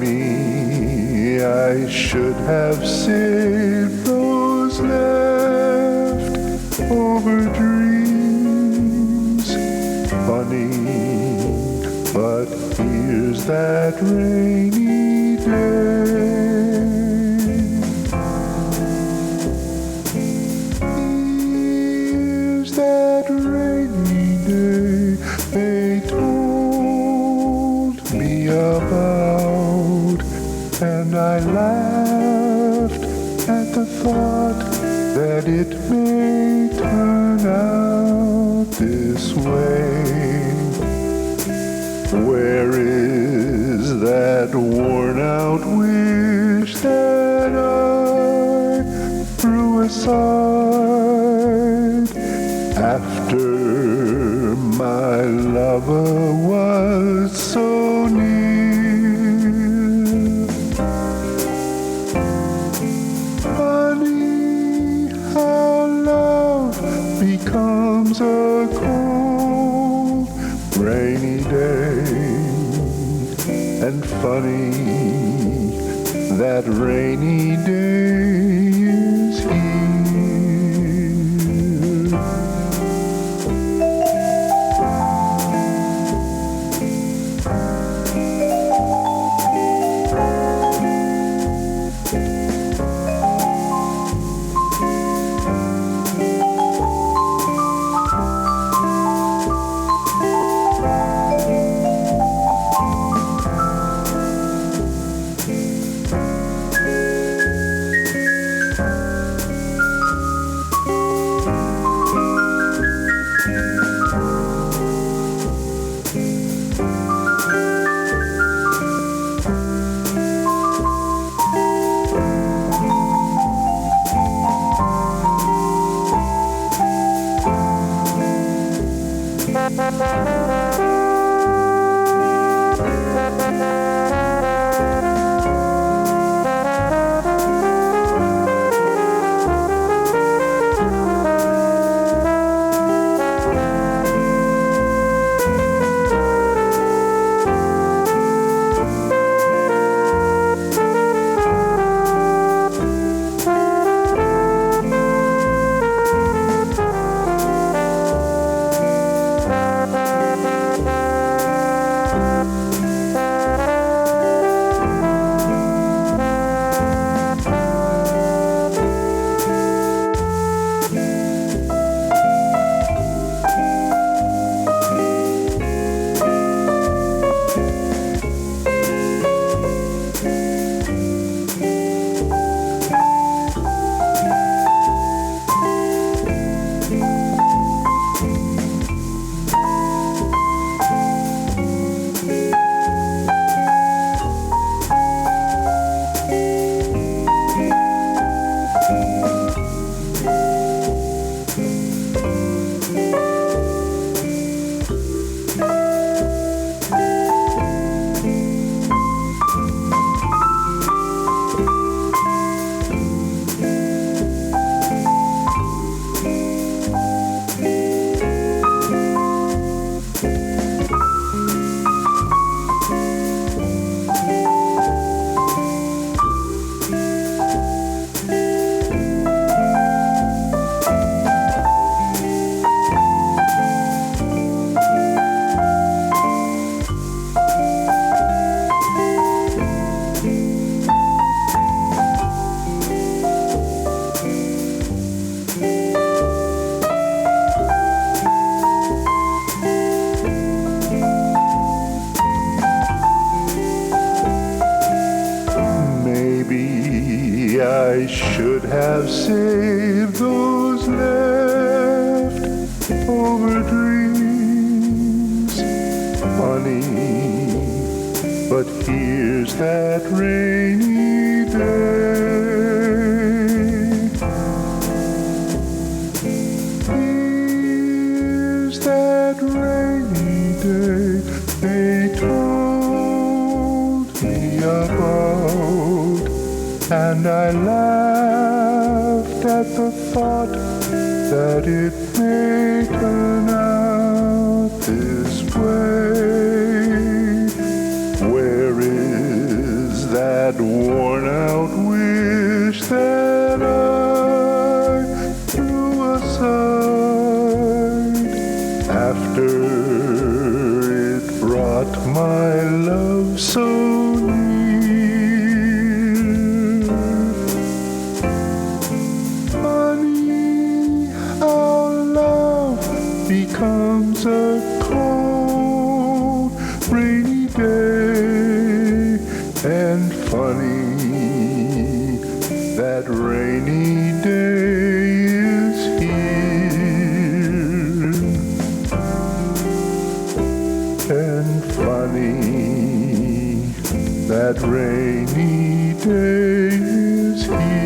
Funny, I should have saved those leftover dreams. Funny, but here's that rainy day. Here's that rainy day they told me about, and I laughed at the thought that it may turn out this way. Where is that worn-out wish that I threw aside after my lover was so near? Funny how love becomes a cold, rainy day, and funny that rainy day is here. I should have saved those leftover dreams. Funny, but here's that rainy day. Here's that rainy day they told me about, and I laughed at the thought that it may turn out this way. Where is and funny, that rainy day is here. And funny, that rainy day is here.